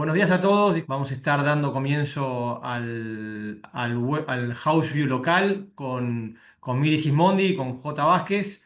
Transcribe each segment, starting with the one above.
Buenos días a todos. Vamos a estar dando comienzo al House View local con Miri Gismondi y con J. Vázquez.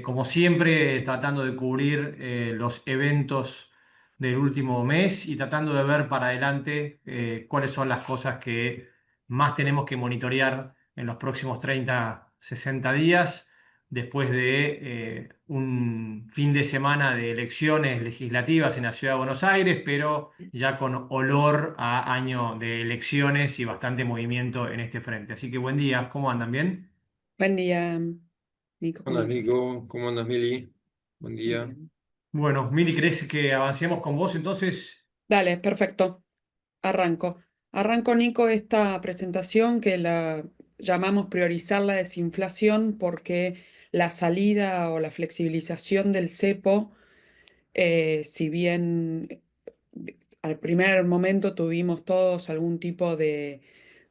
Como siempre, tratando de cubrir los eventos del último mes y tratando de ver para adelante cuáles son las cosas que más tenemos que monitorear en los próximos 30, 60 días después de un fin de semana de elecciones legislativas en la Ciudad de Buenos Aires, pero ya con olor a año de elecciones y bastante movimiento en este frente. Así que buen día, ¿cómo andan? ¿Bien? Buen día, Nico, ¿cómo Hola estás? Nico, ¿cómo andas Mili? Buen Muy día. bien. Bueno, Mili, ¿crees que avancemos con vos entonces? Dale, perfecto. Arranco. Arranco, Nico, esta presentación que la llamamos priorizar la desinflación porque la salida o la flexibilización del cepo, si bien al primer momento tuvimos todos algún tipo de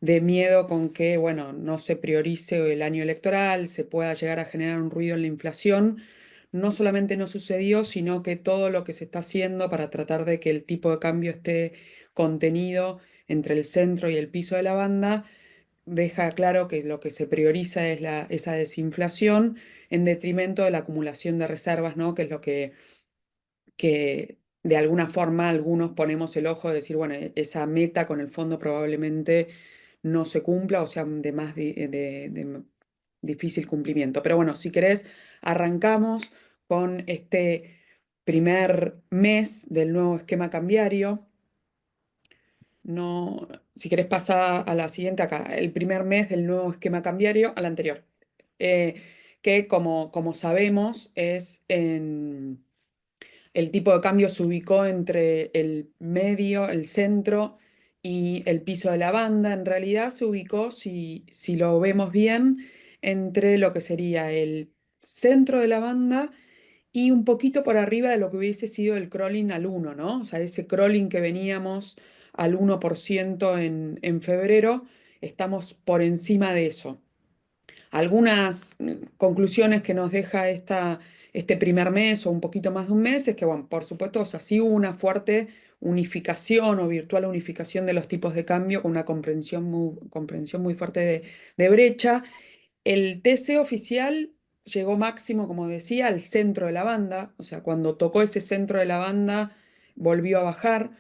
miedo con que, bueno, no se priorice el año electoral, se pueda llegar a generar un ruido en la inflación. No solamente no sucedió, sino que todo lo que se está haciendo para tratar de que el tipo de cambio esté contenido entre el centro y el piso de la banda, deja claro que lo que se prioriza es esa desinflación en detrimento de la acumulación de reservas, ¿no? Que es lo que de alguna forma algunos ponemos el ojo de decir, bueno, esa meta con el fondo probablemente no se cumpla o sea de más de difícil cumplimiento. Pero bueno, si querés, arrancamos con este primer mes del nuevo esquema cambiario. No, si querés pasar a la siguiente acá, el primer mes del nuevo esquema cambiario al anterior, eh, que como sabemos es en el tipo de cambio se ubicó entre el medio, el centro y el piso de la banda. En realidad se ubicó, si lo vemos bien, entre lo que sería el centro de la banda y un poquito por arriba de lo que hubiese sido el crawling al 1, ¿no? O sea, ese crawling que veníamos al 1% en febrero, estamos por encima de eso. Algunas conclusiones que nos deja este primer mes o un poquito más de un mes es que, bueno, por supuesto, o sea, sí hubo una fuerte unificación o virtual unificación de los tipos de cambio con una comprensión muy fuerte de brecha. El TC oficial llegó máximo, como decía, al centro de la banda, o sea, cuando tocó ese centro de la banda volvió a bajar.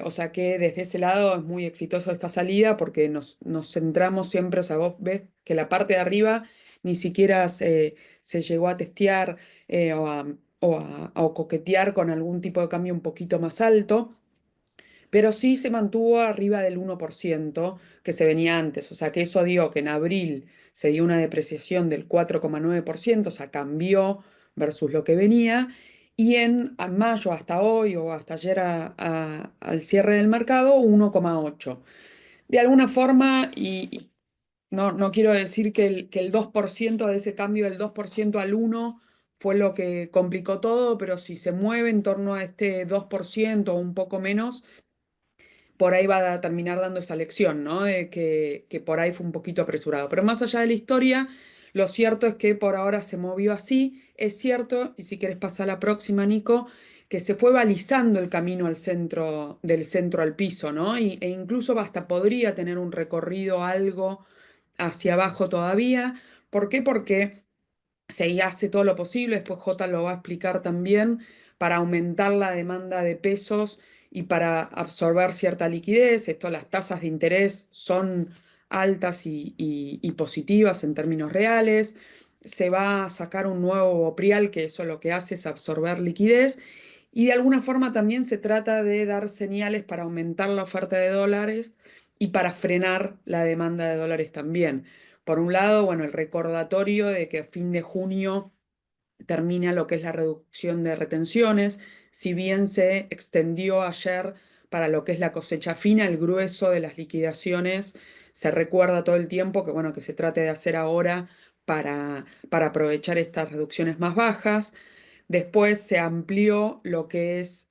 O sea que desde ese lado es muy exitoso esta salida porque nos centramos siempre, o sea, vos ves que la parte de arriba ni siquiera se llegó a testear o coquetear con algún tipo de cambio un poquito más alto, pero sí se mantuvo arriba del 1% que se venía antes. O sea que eso dio que en abril se dio una depreciación del 4,9%, o sea, cambió versus lo que venía. Y a mayo hasta hoy o hasta ayer al cierre del mercado, 1,8%. De alguna forma, y no quiero decir que el 2% de ese cambio del 2% al 1% fue lo que complicó todo, pero si se mueve en torno a este 2% o un poco menos, por ahí va a terminar dando esa lección, ¿no? De que por ahí fue un poquito apresurado. Pero más allá de la historia, lo cierto es que por ahora se movió así. Es cierto, y si quieres pasar a la próxima, Nico, que se fue balizando el camino al centro, del centro al piso, ¿no? E incluso hasta podría tener un recorrido algo hacia abajo todavía. ¿Por qué? Porque se hace todo lo posible, después J lo va a explicar también, para aumentar la demanda de pesos y para absorber cierta liquidez. Esto, las tasas de interés son altas y positivas en términos reales. Se va a sacar un nuevo Boprial, que eso lo que hace es absorber liquidez. Y de alguna forma también se trata de dar señales para aumentar la oferta de dólares y para frenar la demanda de dólares también. Por un lado, bueno, el recordatorio de que a fin de junio termina lo que es la reducción de retenciones, si bien se extendió ayer para lo que es la cosecha fina, el grueso de las liquidaciones, se recuerda todo el tiempo que, bueno, que se trate de hacer ahora para aprovechar estas reducciones más bajas. Después se amplió lo que es,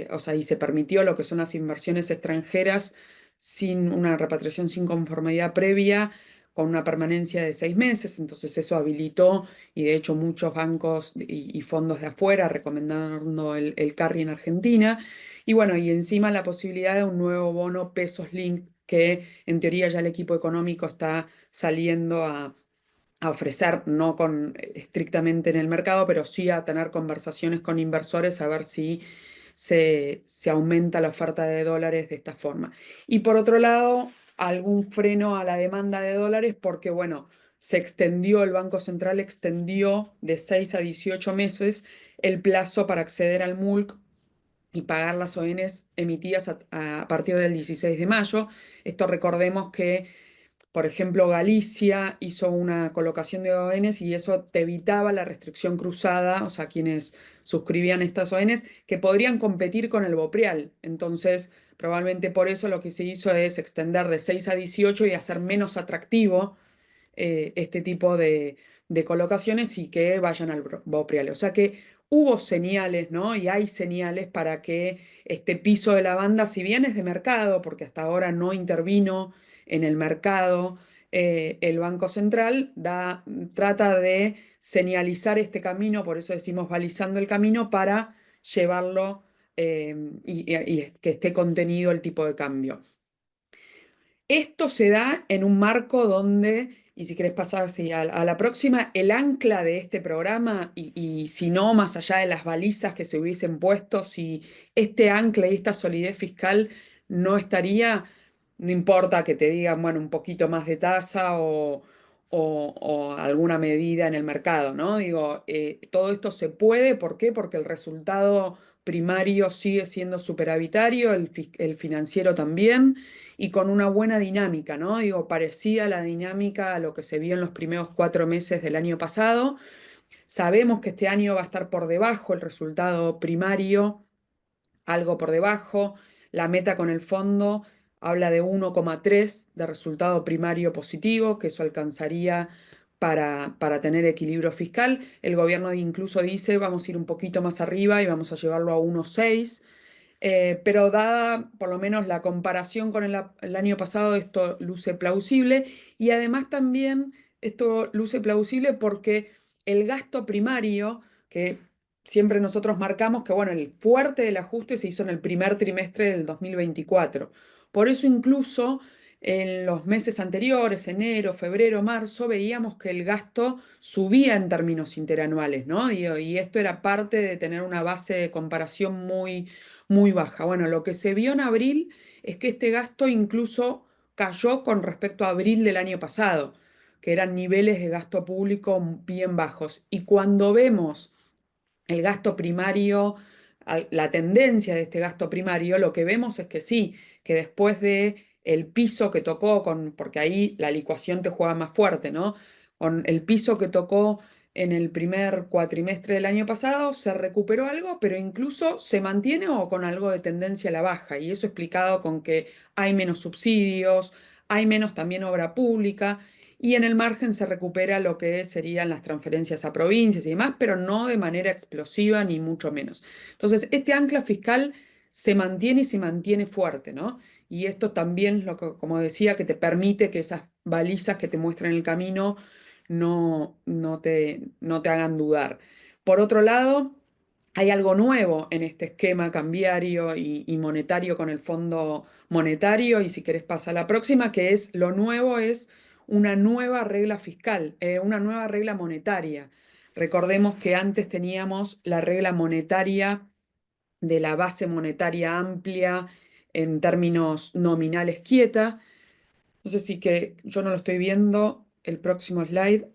o sea, y se permitió lo que son las inversiones extranjeras sin una repatriación sin conformidad previa, con una permanencia de 6 meses, entonces eso habilitó, y de hecho muchos bancos y fondos de afuera recomendando el carry en Argentina, y bueno, y encima la posibilidad de un nuevo bono pesos link que en teoría ya el equipo económico está saliendo a ofrecer, no estrictamente en el mercado, pero sí a tener conversaciones con inversores a ver si se aumenta la oferta de dólares de esta forma. Y por otro lado, algún freno a la demanda de dólares porque, bueno, el Banco Central extendió de 6 a 18 meses el plazo para acceder al MULC y pagar las ONs emitidas a partir del 16 de mayo. Esto recordemos que por ejemplo, Galicia hizo una colocación de ONs y eso te evitaba la restricción cruzada, o sea, quienes suscribían estas ONs que podrían competir con el Bopreal. Entonces, probablemente por eso lo que se hizo es extender de 6 a 18 y hacer menos atractivo este tipo de colocaciones y que vayan al Bopreal. O sea que hubo señales, ¿no? Y hay señales para que este piso de la banda, si bien es de mercado, porque hasta ahora no intervino en el mercado, el Banco Central trata de señalizar este camino, por eso decimos balizando el camino, para llevarlo y que esté contenido el tipo de cambio. Esto se da en un marco donde, y si querés pasar así, a la próxima, el ancla de este programa, y si no, más allá de las balizas que se hubiesen puesto, si este ancla y esta solidez fiscal no estaría, no importa que te digan, bueno, un poquito más de tasa o alguna medida en el mercado, ¿no? Digo, todo esto se puede, ¿por qué? Porque el resultado primario sigue siendo superavitario, el financiero también y con una buena dinámica, ¿no? Digo, parecida a la dinámica a lo que se vio en los primeros 4 meses del año pasado. Sabemos que este año va a estar por debajo el resultado primario, algo por debajo. La meta con el fondo habla de 1,3 de resultado primario positivo, que eso alcanzaría para tener equilibrio fiscal. El gobierno incluso dice, vamos a ir un poquito más arriba y vamos a llevarlo a 1,6. Pero dada por lo menos la comparación con el año pasado, esto luce plausible y además también esto luce plausible porque el gasto primario, que siempre nosotros marcamos que, bueno, el fuerte del ajuste se hizo en el primer trimestre del 2024. Por eso incluso en los meses anteriores, enero, febrero, marzo, veíamos que el gasto subía en términos interanuales, ¿no? Y esto era parte de tener una base de comparación muy baja. Bueno, lo que se vio en abril es que este gasto incluso cayó con respecto a abril del año pasado, que eran niveles de gasto público bien bajos. Y cuando vemos el gasto primario, la tendencia de este gasto primario, lo que vemos es que sí, que después de el piso que tocó, porque ahí la licuación te juega más fuerte, ¿no? Con el piso que tocó en el primer cuatrimestre del año pasado, se recuperó algo, pero incluso se mantiene o con algo de tendencia a la baja. Y eso explicado con que hay menos subsidios, hay menos también obra pública y en el margen se recupera lo que serían las transferencias a provincias y demás, pero no de manera explosiva ni mucho menos. Entonces, este ancla fiscal se mantiene y se mantiene fuerte, ¿no? Y esto también es lo que, como decía, que te permite que esas balizas que te muestran el camino no te hagan dudar. Por otro lado, hay algo nuevo en este esquema cambiario y monetario con el Fondo Monetario, y si querés pasar a la próxima, que es lo nuevo es una nueva regla fiscal, una nueva regla monetaria. Recordemos que antes teníamos la regla monetaria de la base monetaria amplia en términos nominales quieta. No sé si que yo no lo estoy viendo, el próximo slide.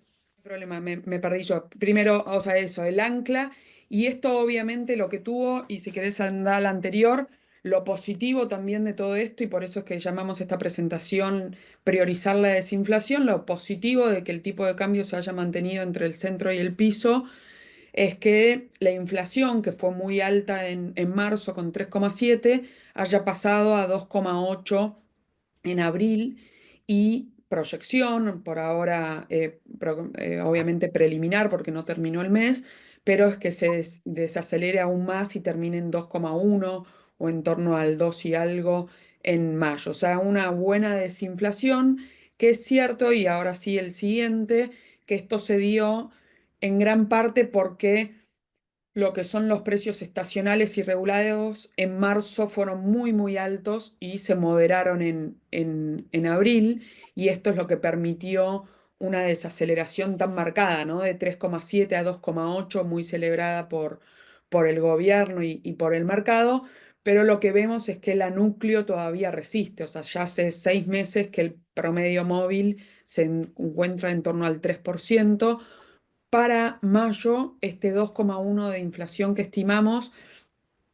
Problema, me perdí yo. Primero, o sea, eso, el ancla, y esto obviamente lo que tuvo, y si querés andar al anterior, lo positivo también de todo esto, y por eso es que llamamos esta presentación priorizar la desinflación, lo positivo de que el tipo de cambio se haya mantenido entre el centro y el piso, es que la inflación, que fue muy alta en marzo con 3,7, haya pasado a 2,8 en abril y proyección, por ahora obviamente preliminar porque no terminó el mes, pero es que se desacelere aún más y termine en 2,1 o en torno al 2 y algo en mayo. O sea, una buena desinflación que es cierto, y ahora sí el siguiente, que esto se dio en gran parte porque lo que son los precios estacionales y regulados en marzo fueron muy, muy altos y se moderaron en abril, y esto es lo que permitió una desaceleración tan marcada, ¿no? De 3,7 a 2,8, muy celebrada por el gobierno y por el mercado, pero lo que vemos es que la núcleo todavía resiste, o sea, ya hace 6 meses que el promedio móvil se encuentra en torno al 3%. Para mayo, este 2,1 de inflación que estimamos,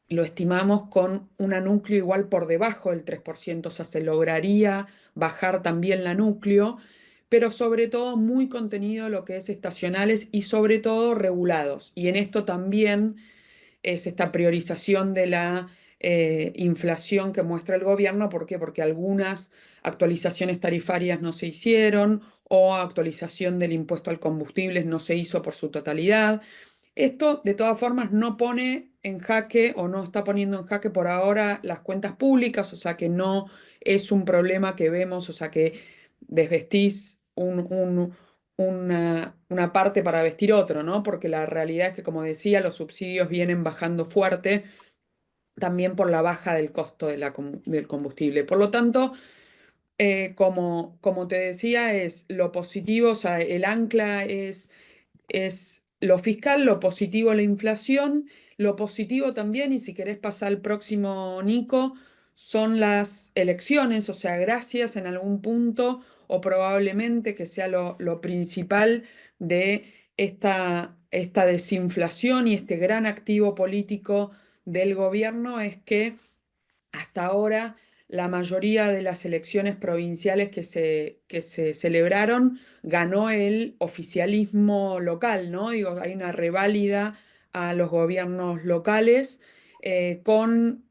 lo estimamos con una núcleo igual por debajo del 3%, o sea, se lograría bajar también la núcleo, pero sobre todo muy contenido lo que es estacionales y sobre todo regulados. Y en esto también es esta priorización de la inflación que muestra el gobierno. ¿Por qué? Porque algunas actualizaciones tarifarias no se hicieron o actualización del impuesto al combustible no se hizo por su totalidad. Esto, de todas formas, no pone en jaque o no está poniendo en jaque por ahora las cuentas públicas, o sea que no es un problema que vemos, o sea que desvestís una parte para vestir otro, ¿no? Porque la realidad es que, como decía, los subsidios vienen bajando fuerte también por la baja del costo del combustible. Por lo tanto, como te decía, es lo positivo, o sea, el ancla es lo fiscal, lo positivo la inflación, lo positivo también, y si querés pasar al próximo, Nico, son las elecciones, o sea, gracias en algún punto o probablemente que sea lo principal de esta desinflación y este gran activo político del gobierno es que hasta ahora, la mayoría de las elecciones provinciales que se celebraron ganó el oficialismo local, ¿no? Digo, hay una reválida a los gobiernos locales con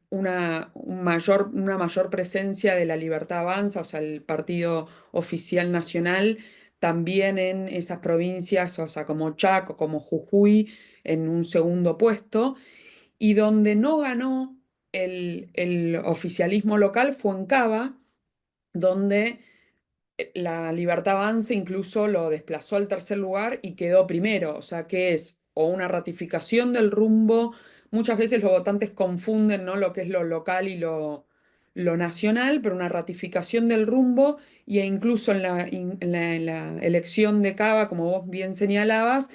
una mayor presencia de la Libertad Avanza, o sea, el partido oficial nacional, también en esas provincias, o sea, como Chaco, como Jujuy, en un segundo puesto. Y donde no ganó el oficialismo local fue en Cava, donde la Libertad Avanza incluso lo desplazó al tercer lugar y quedó primero, o sea que es o una ratificación del rumbo. Muchas veces los votantes confunden, ¿no?, lo que es lo local y lo nacional, pero una ratificación del rumbo, e incluso en la elección de Cava, como vos bien señalabas,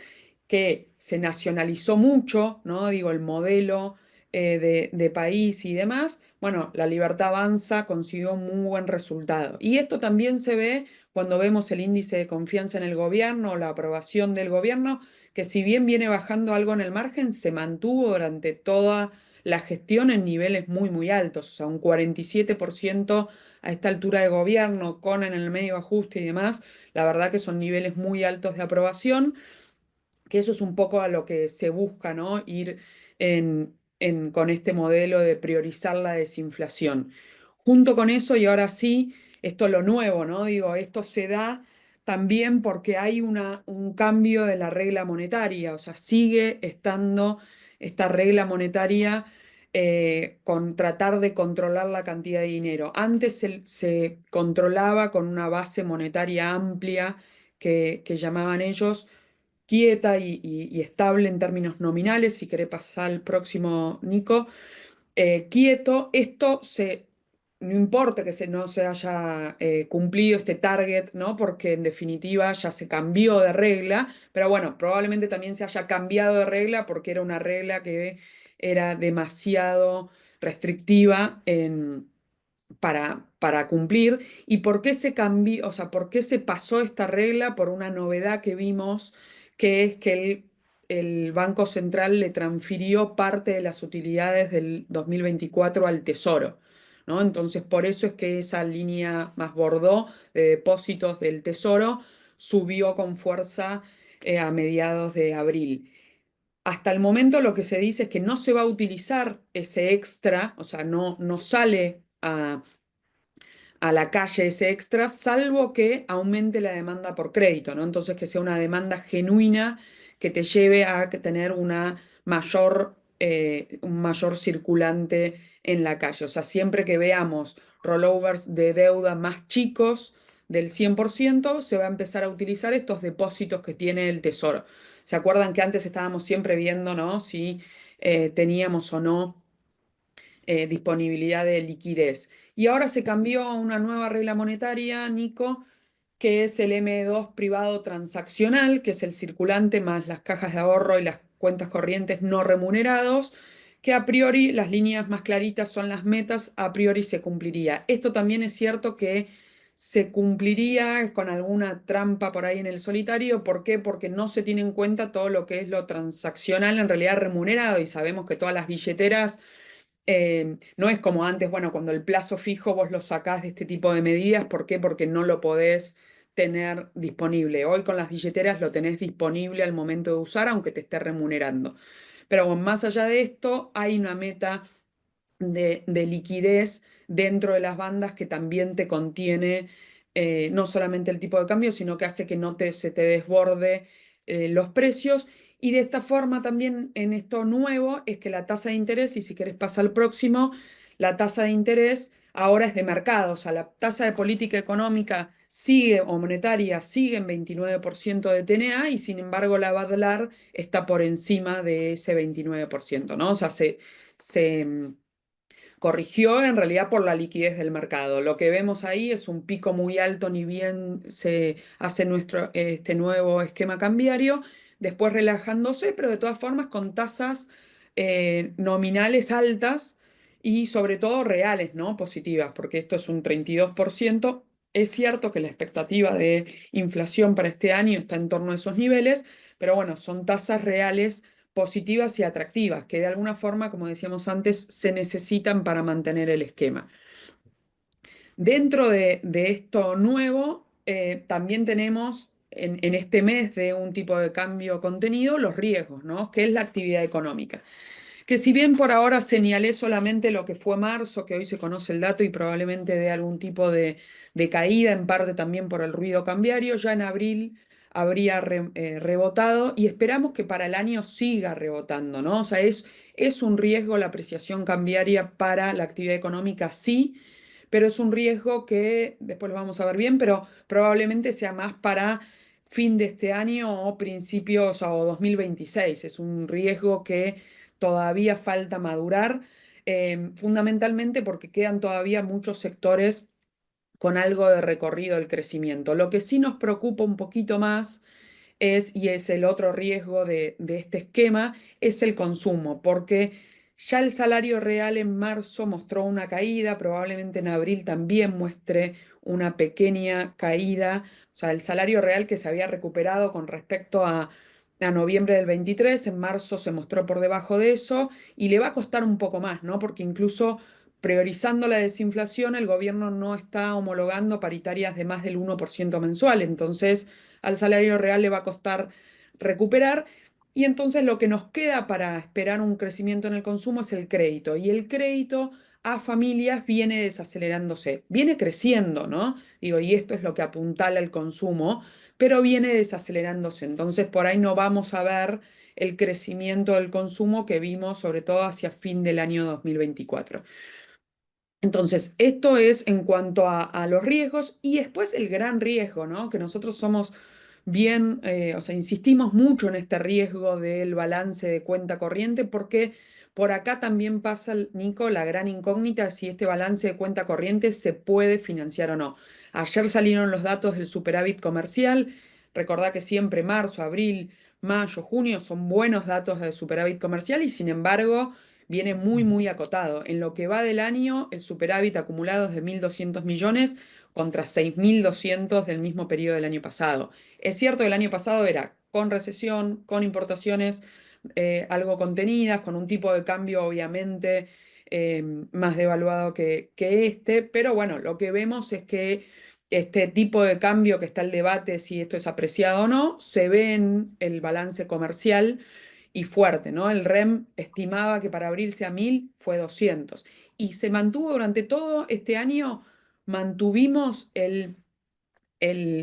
que se nacionalizó mucho, ¿no? Digo, el modelo de país y demás. Bueno, la Libertad Avanza consiguió un muy buen resultado. Y esto también se ve cuando vemos el índice de confianza en el gobierno, la aprobación del gobierno, que si bien viene bajando algo en el margen, se mantuvo durante toda la gestión en niveles muy, muy altos, o sea, un 47% a esta altura de gobierno, con en el medio ajuste y demás. La verdad que son niveles muy altos de aprobación, que eso es un poco a lo que se busca, ¿no? Ir con este modelo de priorizar la desinflación. Junto con eso, y ahora sí, esto es lo nuevo, ¿no? Digo, esto se da también porque hay un cambio de la regla monetaria, o sea, sigue estando esta regla monetaria con tratar de controlar la cantidad de dinero. Antes se controlaba con una base monetaria amplia que llamaban ellos quieta y estable en términos nominales. Si querés pasar al próximo, Nico. Quieto, no importa que no se haya cumplido este target, ¿no? Porque en definitiva ya se cambió de regla, pero bueno, probablemente también se haya cambiado de regla porque era una regla que era demasiado restrictiva para cumplir. ¿Y por qué se cambió, o sea, por qué se pasó esta regla? Por una novedad que vimos, que es que el Banco Central le transfirió parte de las utilidades del 2024 al Tesoro, ¿no? Entonces, por eso es que esa línea más bordó de depósitos del Tesoro subió con fuerza a mediados de abril. Hasta el momento lo que se dice es que no se va a utilizar ese extra, o sea, no sale a la calle ese extra, salvo que aumente la demanda por crédito, ¿no? Entonces que sea una demanda genuina que te lleve a tener un mayor circulante en la calle. O sea, siempre que veamos rollovers de deuda más chicos del 100%, se va a empezar a utilizar estos depósitos que tiene el Tesoro. ¿Se acuerdan que antes estábamos siempre viendo, ¿no?, si teníamos o no disponibilidad de liquidez? Y ahora se cambió a una nueva regla monetaria, Nico, que es el M2 privado transaccional, que es el circulante más las cajas de ahorro y las cuentas corrientes no remunerados, que a priori las líneas más claritas son las metas, a priori se cumpliría. Esto también es cierto que se cumpliría con alguna trampa por ahí en el solitario. ¿Por qué? Porque no se tiene en cuenta todo lo que es lo transaccional en realidad remunerado, y sabemos que todas las billeteras no es como antes, bueno, cuando el plazo fijo vos lo sacás de este tipo de medidas. ¿Por qué? Porque no lo podés tener disponible. Hoy con las billeteras lo tenés disponible al momento de usar, aunque te esté remunerando. Pero bueno, más allá de esto, hay una meta de liquidez dentro de las bandas que también te contiene no solamente el tipo de cambio, sino que hace que no se te desborde los precios. Y de esta forma también en esto nuevo es que la tasa de interés, y si querés pasa al próximo, la tasa de interés ahora es de mercado. O sea, la tasa de política económica sigue, o monetaria, sigue en 29% de TNA, y sin embargo la Badlar está por encima de ese 29%, ¿no? O sea, se corrigió en realidad por la liquidez del mercado. Lo que vemos ahí es un pico muy alto, ni bien se hace este nuevo esquema cambiario, después relajándose, pero de todas formas con tasas nominales altas y sobre todo reales, ¿no?, positivas, porque esto es un 32%. Es cierto que la expectativa de inflación para este año está en torno a esos niveles, pero bueno, son tasas reales positivas y atractivas, que de alguna forma, como decíamos antes, se necesitan para mantener el esquema. Dentro de esto nuevo, también tenemos en este mes de un tipo de cambio contenido los riesgos, ¿no?, que es la actividad económica. Que si bien por ahora señalé solamente lo que fue marzo, que hoy se conoce el dato y probablemente dé algún tipo de caída, en parte también por el ruido cambiario, ya en abril habría rebotado, y esperamos que para el año siga rebotando, ¿no? O sea, es un riesgo la apreciación cambiaria para la actividad económica, sí, pero es un riesgo que después lo vamos a ver bien, pero probablemente sea más para fin de este año o principios o 2026. Es un riesgo que todavía falta madurar, fundamentalmente porque quedan todavía muchos sectores con algo de recorrido del crecimiento. Lo que sí nos preocupa un poquito más y es el otro riesgo de este esquema, es el consumo, porque ya el salario real en marzo mostró una caída, probablemente en abril también muestre una pequeña caída. O sea, el salario real que se había recuperado con respecto a noviembre del 23, en marzo se mostró por debajo de eso, y le va a costar un poco más, ¿no? Porque incluso priorizando la desinflación, el gobierno no está homologando paritarias de más del 1% mensual. Entonces al salario real le va a costar recuperar, y entonces lo que nos queda para esperar un crecimiento en el consumo es el crédito, y el crédito a familias viene desacelerándose, viene creciendo, ¿no? Digo, y esto es lo que apuntala el consumo, pero viene desacelerándose. Entonces por ahí no vamos a ver el crecimiento del consumo que vimos sobre todo hacia fin del año 2024. Entonces, esto es en cuanto a los riesgos, y después el gran riesgo, ¿no?, que nosotros somos bien, o sea, insistimos mucho en este riesgo del balance de cuenta corriente, porque por acá también pasa, Nico, la gran incógnita si este balance de cuenta corriente se puede financiar o no. Ayer salieron los datos del superávit comercial. Recordá que siempre marzo, abril, mayo, junio son buenos datos de superávit comercial, y sin embargo viene muy, muy acotado. En lo que va del año, el superávit acumulado es de 1.200 millones contra 6.200 del mismo periodo del año pasado. Es cierto que el año pasado era con recesión, con importaciones algo contenidas, con un tipo de cambio obviamente más devaluado que este, pero bueno, lo que vemos es que este tipo de cambio, que está el debate si esto es apreciado o no, se ve en el balance comercial y fuerte, ¿no? El REM estimaba que para abril sea 1.000, fue 200. Y se mantuvo durante todo este año, mantuvimos el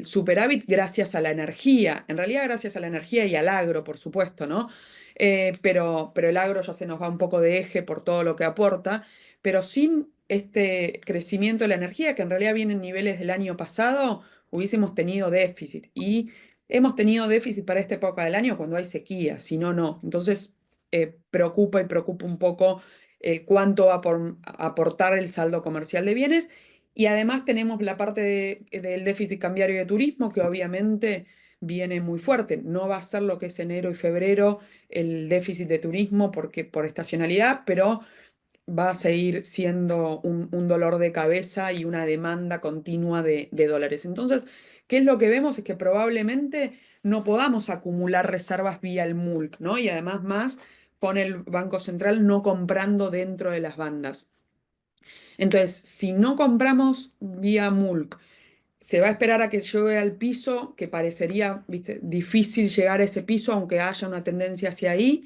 superávit gracias a la energía, en realidad gracias a la energía y al agro, por supuesto, ¿no? Pero el agro ya se nos va un poco de eje por todo lo que aporta, pero sin este crecimiento de la energía, que en realidad viene en niveles del año pasado, hubiésemos tenido déficit. Y hemos tenido déficit para esta época del año cuando hay sequía, si no, no. Entonces, preocupa y preocupa un poco cuánto va a aportar el saldo comercial de bienes. Y además tenemos la parte del déficit cambiario de turismo, que obviamente viene muy fuerte. No va a ser lo que es enero y febrero el déficit de turismo porque, por estacionalidad, pero va a seguir siendo un dolor de cabeza y una demanda continua de dólares. Entonces, ¿qué es lo que vemos? Es que probablemente no podamos acumular reservas vía el MULC, ¿no? Y además más con el Banco Central no comprando dentro de las bandas. Entonces, si no compramos vía MULC, se va a esperar a que llegue al piso, que parecería, ¿viste?, difícil llegar a ese piso, aunque haya una tendencia hacia ahí.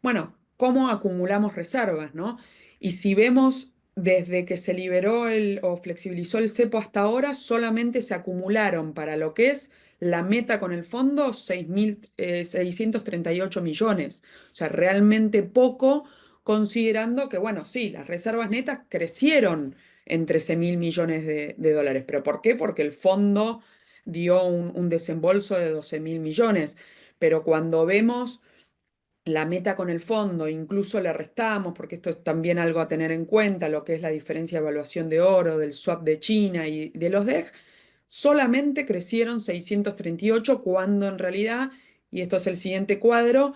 Bueno, ¿cómo acumulamos reservas, no? Y si vemos desde que se liberó o flexibilizó el cepo hasta ahora, solamente se acumularon para lo que es la meta con el fondo 6.638 millones. O sea, realmente poco, considerando que, bueno, sí, las reservas netas crecieron en 13.000 millones de dólares. ¿Pero por qué? Porque el fondo dio un desembolso de 12.000 millones. Pero cuando vemos la meta con el fondo, incluso le restamos, porque esto es también algo a tener en cuenta, lo que es la diferencia de evaluación de oro, del swap de China y de los DEG, solamente crecieron 638 cuando en realidad, y esto es el siguiente cuadro,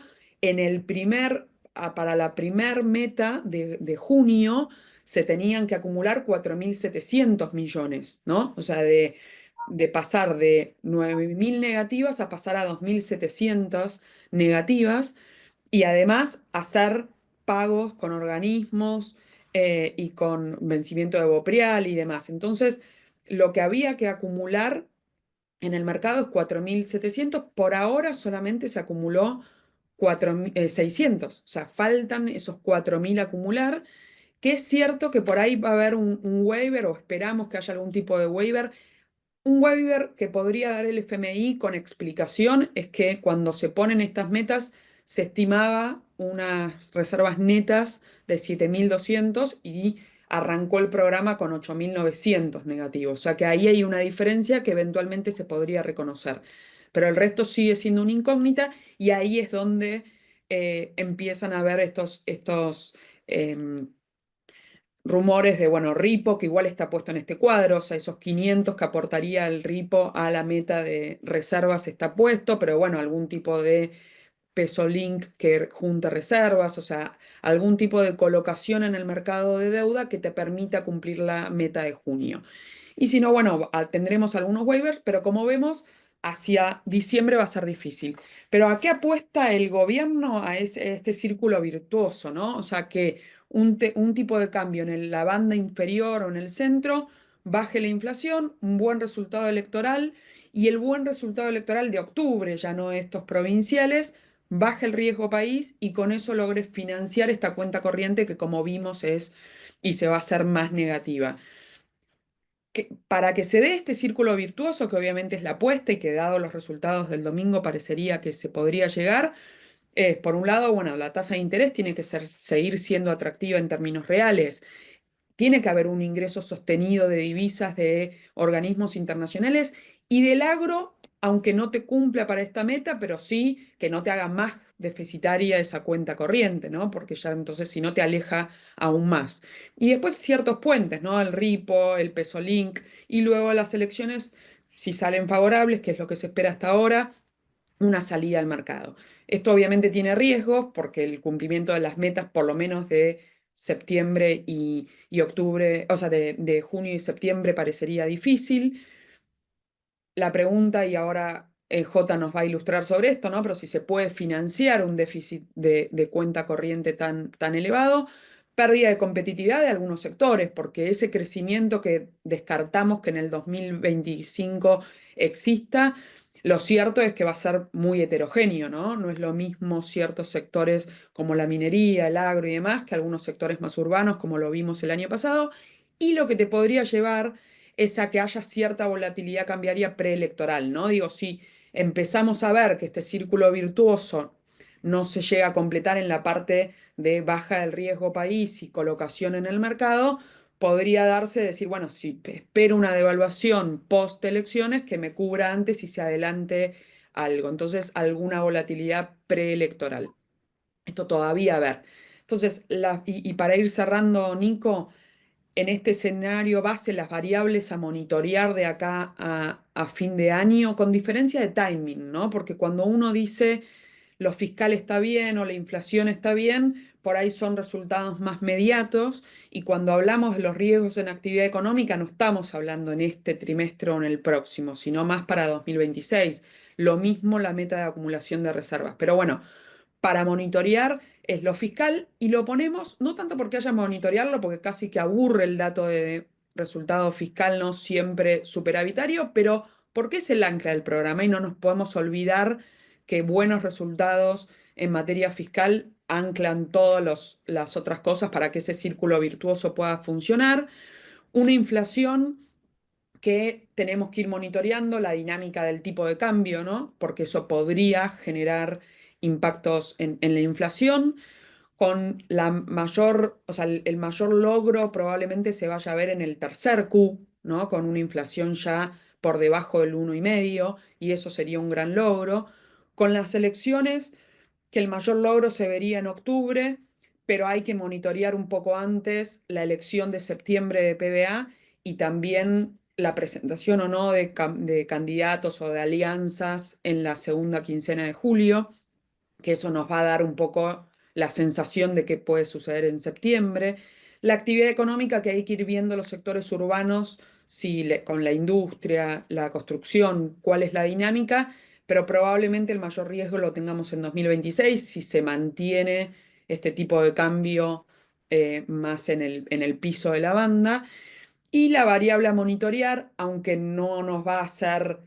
para la primer meta de junio se tenían que acumular 4.700 millones, ¿no? O sea, de pasar de 9.000 negativas a pasar a 2.700 negativas y además hacer pagos con organismos y con vencimiento de Bopreal y demás. Entonces, lo que había que acumular en el mercado es 4.700. Por ahora solamente se acumuló 4.600. O sea, faltan esos 4.000 acumular, que es cierto que por ahí va a haber un waiver, o esperamos que haya algún tipo de waiver. Un waiver que podría dar el FMI con explicación es que cuando se ponen estas metas se estimaba unas reservas netas de 7.200 y arrancó el programa con 8.900 negativos. O sea que ahí hay una diferencia que eventualmente se podría reconocer. Pero el resto sigue siendo una incógnita y ahí es donde empiezan a haber estos em, rumores de, bueno, Ripo, que igual está puesto en este cuadro, o sea, esos 500 que aportaría el Ripo a la meta de reservas está puesto, pero bueno, algún tipo de peso link que junte reservas, o sea, algún tipo de colocación en el mercado de deuda que te permita cumplir la meta de junio. Y si no, bueno, tendremos algunos waivers, pero como vemos, hacia diciembre va a ser difícil. Pero ¿a qué apuesta el gobierno a este círculo virtuoso, ¿no? O sea, que un tipo de cambio en la banda inferior o en el centro baje la inflación, un buen resultado electoral y el buen resultado electoral de octubre, ya no estos provinciales, baje el riesgo país y con eso logre financiar esta cuenta corriente que, como vimos, es y se va a hacer más negativa. Para que se dé este círculo virtuoso, que obviamente es la apuesta y que dado los resultados del domingo parecería que se podría llegar, es, por un lado, bueno, la tasa de interés tiene que seguir siendo atractiva en términos reales. Tiene que haber un ingreso sostenido de divisas de organismos internacionales y del agro, aunque no te cumpla para esta meta, pero sí que no te haga más deficitaria esa cuenta corriente, ¿no? Porque ya entonces si no te aleja aún más. Y después ciertos puentes, ¿no? El Ripo, el Pesolink y luego las elecciones, si salen favorables, que es lo que se espera hasta ahora, una salida al mercado. Esto obviamente tiene riesgos porque el cumplimiento de las metas, por lo menos de septiembre y octubre, o sea, de junio y septiembre parecería difícil. La pregunta, y ahora J nos va a ilustrar sobre esto, ¿no? Pero si se puede financiar un déficit de cuenta corriente tan elevado, pérdida de competitividad de algunos sectores, porque ese crecimiento que descartamos que en el 2025 exista, lo cierto es que va a ser muy heterogéneo, ¿no? No es lo mismo ciertos sectores como la minería, el agro y demás, que algunos sectores más urbanos, como lo vimos el año pasado, y lo que te podría llevar es a que haya cierta volatilidad cambiaria preelectoral, ¿no? Digo, si empezamos a ver que este círculo virtuoso no se llega a completar en la parte de baja del riesgo país y colocación en el mercado, podría darse decir, bueno, si espero una devaluación post elecciones que me cubra antes y se adelante algo. Entonces, alguna volatilidad preelectoral. Esto todavía a ver. Entonces, y para ir cerrando, Nico, en este escenario base, las variables a monitorear de acá a fin de año, con diferencia de timing, ¿no? Porque cuando uno dice lo fiscal está bien o la inflación está bien, por ahí son resultados más mediatos y cuando hablamos de los riesgos en actividad económica no estamos hablando en este trimestre o en el próximo, sino más para 2026. Lo mismo la meta de acumulación de reservas. Pero bueno, para monitorear es lo fiscal y lo ponemos, no tanto porque haya monitorearlo, porque casi que aburre el dato de resultado fiscal no siempre superavitario, pero porque es el ancla del programa y no nos podemos olvidar que buenos resultados en materia fiscal anclan todas las otras cosas para que ese círculo virtuoso pueda funcionar. Una inflación que tenemos que ir monitoreando la dinámica del tipo de cambio, ¿no? Porque eso podría generar impactos en la inflación. Con la mayor, o sea, el mayor logro probablemente se vaya a ver en el tercer Q, ¿no? Con una inflación ya por debajo del 1,5, y eso sería un gran logro. Con las elecciones, que el mayor logro se vería en octubre, pero hay que monitorear un poco antes la elección de septiembre de PBA y también la presentación o no de candidatos o de alianzas en la segunda quincena de julio, que eso nos va a dar un poco la sensación de qué puede suceder en septiembre. La actividad económica, que hay que ir viendo los sectores urbanos, si con la industria, la construcción, cuál es la dinámica, pero probablemente el mayor riesgo lo tengamos en 2026 si se mantiene este tipo de cambio más en el piso de la banda. Y la variable a monitorear, aunque no nos va a hacer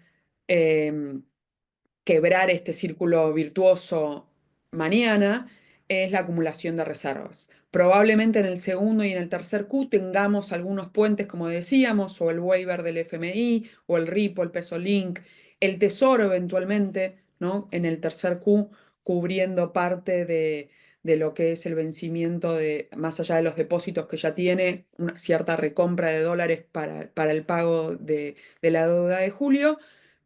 quebrar este círculo virtuoso mañana, es la acumulación de reservas. Probablemente en el segundo y en el tercer Q tengamos algunos puentes, como decíamos, o el waiver del FMI, o el RIP, o el peso link, el tesoro eventualmente, ¿no? En el tercer Q, cubriendo parte de lo que es el vencimiento de, más allá de los depósitos que ya tiene, una cierta recompra de dólares para el pago de la deuda de julio,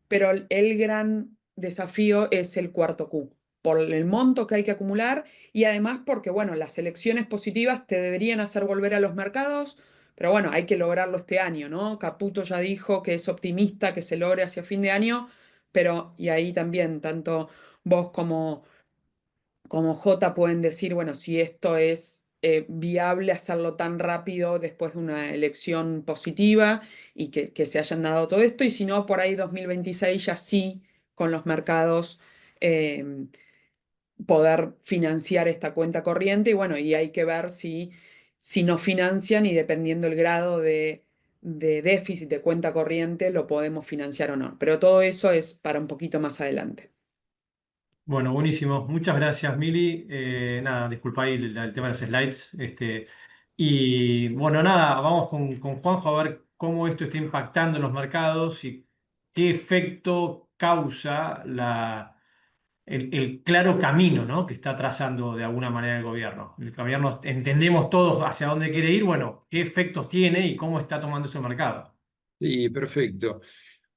pero el gran desafío es el cuarto Q, por el monto que hay que acumular y además porque, bueno, las elecciones positivas te deberían hacer volver a los mercados, pero bueno, hay que lograrlo este año, ¿no? Caputo ya dijo que es optimista que se logre hacia fin de año, pero y ahí también, tanto vos como J pueden decir, bueno, si esto es viable hacerlo tan rápido después de una elección positiva y que se hayan dado todo esto, y si no, por ahí 2026 ya sí, con los mercados, eh, poder financiar esta cuenta corriente, y bueno, y hay que ver si no financian y dependiendo el grado de déficit de cuenta corriente, lo podemos financiar o no. Pero todo eso es para un poquito más adelante. Bueno, buenísimo. Muchas gracias, Mili. Nada, disculpa ahí el tema de los slides. Y bueno, nada, vamos con Juanjo a ver cómo esto está impactando en los mercados y qué efecto causa el claro camino, ¿no? Que está trazando de alguna manera el gobierno. El gobierno entendemos todos hacia dónde quiere ir, bueno, qué efectos tiene y cómo está tomando ese mercado. Sí, perfecto.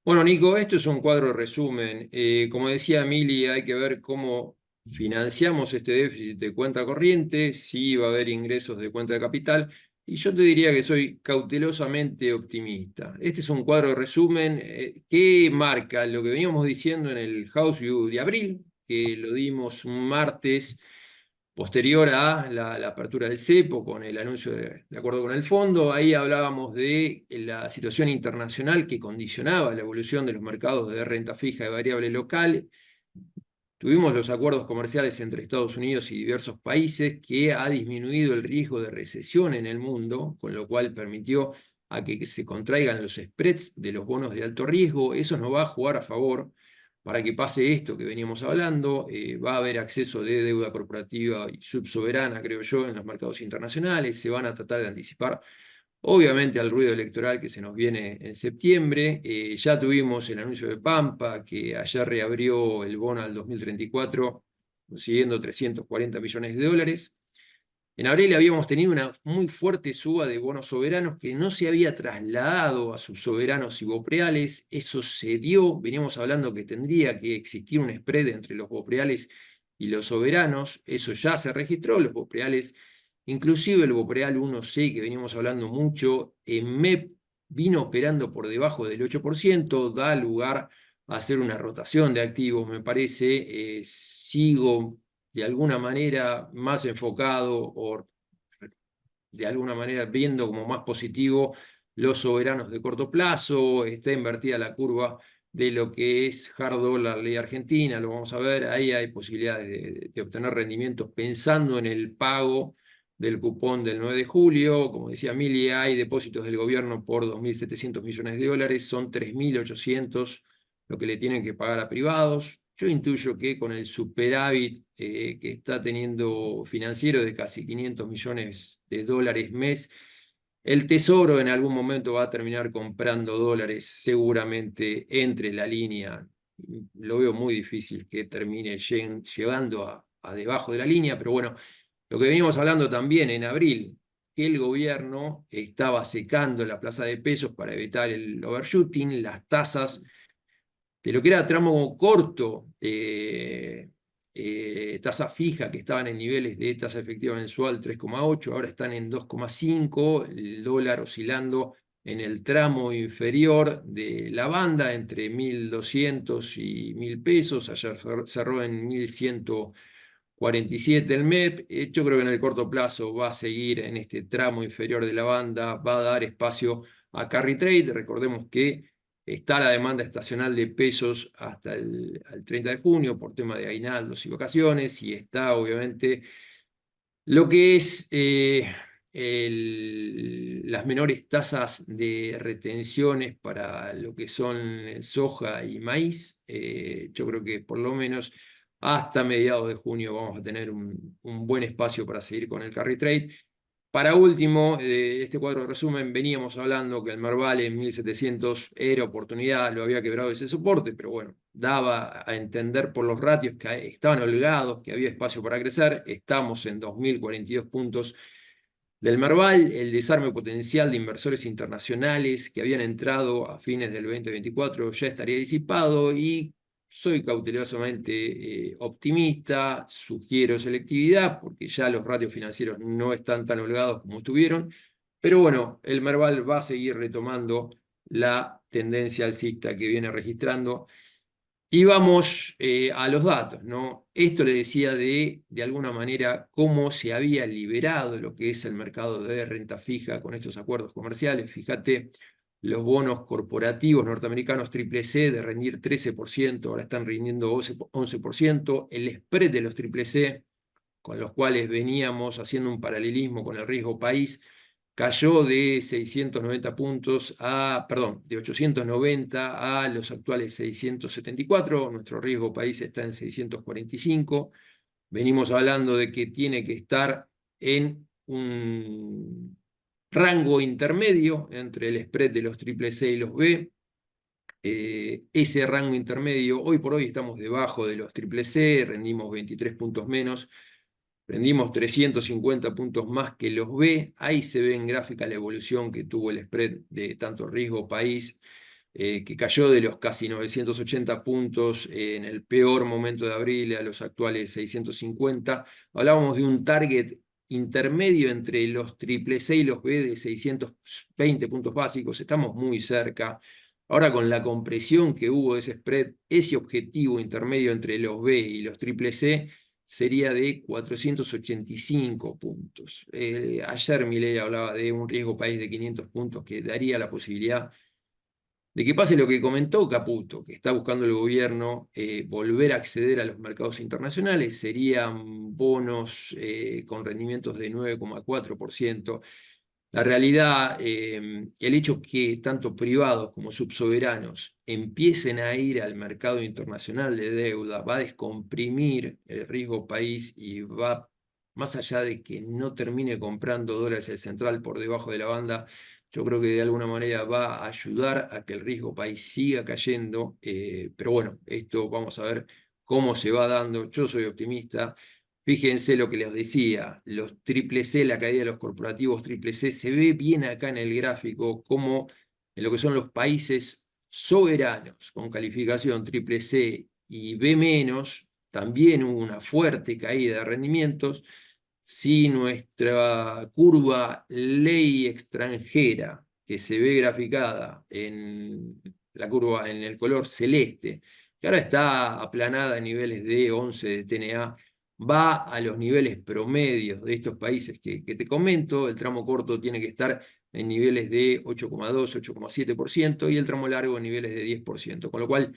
Bueno, Nico, esto es un cuadro resumen. Como decía Mili, hay que ver cómo financiamos este déficit de cuenta corriente, si va a haber ingresos de cuenta de capital, y yo te diría que soy cautelosamente optimista. Este es un cuadro resumen que marca lo que veníamos diciendo en el House View de abril, que lo dimos un martes posterior a la apertura del cepo, con el anuncio de acuerdo con el fondo. Ahí hablábamos de la situación internacional que condicionaba la evolución de los mercados de renta fija y variable local. Tuvimos los acuerdos comerciales entre Estados Unidos y diversos países que ha disminuido el riesgo de recesión en el mundo, con lo cual permitió a que se contraigan los spreads de los bonos de alto riesgo. Eso nos va a jugar a favor para que pase esto que veníamos hablando. Va a haber acceso de deuda corporativa y subsoberana, creo yo, en los mercados internacionales. Se van a tratar de anticipar, obviamente, al ruido electoral que se nos viene en septiembre. Ya tuvimos el anuncio de Pampa, que ayer reabrió el bono al 2034, consiguiendo $340 millones. En abril habíamos tenido una muy fuerte suba de bonos soberanos que no se había trasladado a subsoberanos y bopreales. Eso se dio. Veníamos hablando que tendría que existir un spread entre los bopreales y los soberanos. Eso ya se registró. Los bopreales, inclusive el bopreal 1C, que veníamos hablando mucho, en MEP vino operando por debajo del 8%, da lugar a hacer una rotación de activos, me parece. Sigo de alguna manera más enfocado o de alguna manera viendo como más positivo los soberanos de corto plazo. Está invertida la curva de lo que es hard dollar ley argentina, lo vamos a ver. Ahí hay posibilidades de obtener rendimientos pensando en el pago del cupón del 9 de julio. Como decía Mili, hay depósitos del gobierno por 2.700 millones de dólares, son 3.800 lo que le tienen que pagar a privados. Yo intuyo que con el superávit que está teniendo financiero de casi 500 millones de dólares mes, el Tesoro en algún momento va a terminar comprando dólares seguramente entre la línea. Lo veo muy difícil que termine llevando a debajo de la línea, pero bueno, lo que venimos hablando también en abril, que el gobierno estaba secando la plaza de pesos para evitar el overshooting, las tasas de lo que era tramo corto, tasa fija, que estaban en niveles de tasa efectiva mensual 3,8, ahora están en 2,5, el dólar oscilando en el tramo inferior de la banda entre 1.200 y 1.000 pesos, ayer cerró en 1.147 el MEP. Yo creo que en el corto plazo va a seguir en este tramo inferior de la banda, va a dar espacio a carry trade. Recordemos que está la demanda estacional de pesos hasta el 30 de junio por tema de aguinaldos y vacaciones, y está obviamente lo que es las menores tasas de retenciones para lo que son soja y maíz. Yo creo que por lo menos hasta mediados de junio vamos a tener un buen espacio para seguir con el carry trade. Para último, este cuadro de resumen, veníamos hablando que el Merval en 1700 era oportunidad, lo había quebrado ese soporte, pero bueno, daba a entender por los ratios que estaban holgados, que había espacio para crecer. Estamos en 2042 puntos del Merval. El desarme potencial de inversores internacionales que habían entrado a fines del 2024 ya estaría disipado, y soy cautelosamente optimista, sugiero selectividad porque ya los ratios financieros no están tan holgados como estuvieron, pero bueno, el Merval va a seguir retomando la tendencia alcista que viene registrando. Y vamos a los datos, ¿no? Esto le decía de alguna manera cómo se había liberado lo que es el mercado de renta fija con estos acuerdos comerciales. Fíjate, los bonos corporativos norteamericanos triple C de rendir 13%, ahora están rindiendo 11%. El spread de los triple C, con los cuales veníamos haciendo un paralelismo con el riesgo país, cayó de 690 puntos de 890 a los actuales 674. Nuestro riesgo país está en 645. Venimos hablando de que tiene que estar en un rango intermedio entre el spread de los triple C y los B. Ese rango intermedio, hoy por hoy estamos debajo de los triple C, rendimos 23 puntos menos. Rendimos 350 puntos más que los B. Ahí se ve en gráfica la evolución que tuvo el spread de tanto riesgo país, que cayó de los casi 980 puntos en el peor momento de abril a los actuales 650. Hablábamos de un target intermedio entre los triple C y los B de 620 puntos básicos. Estamos muy cerca. Ahora, con la compresión que hubo de ese spread, ese objetivo intermedio entre los B y los triple C sería de 485 puntos. Ayer Milei hablaba de un riesgo país de 500 puntos que daría la posibilidad de que pase lo que comentó Caputo, que está buscando el gobierno volver a acceder a los mercados internacionales. Serían bonos con rendimientos de 9,4%. La realidad, el hecho que tanto privados como subsoberanos empiecen a ir al mercado internacional de deuda va a descomprimir el riesgo país y va, más allá de que no termine comprando dólares el central por debajo de la banda, yo creo que de alguna manera va a ayudar a que el riesgo país siga cayendo. Pero bueno, esto vamos a ver cómo se va dando. Yo soy optimista. Fíjense lo que les decía, los triple C, la caída de los corporativos triple C, se ve bien acá en el gráfico como en lo que son los países soberanos con calificación triple C y B-, también hubo una fuerte caída de rendimientos. Si nuestra curva ley extranjera, que se ve graficada en la curva en el color celeste, que ahora está aplanada a niveles de 11 de TNA, va a los niveles promedios de estos países que te comento. El tramo corto tiene que estar en niveles de 8,2, 8,7% y el tramo largo en niveles de 10%, con lo cual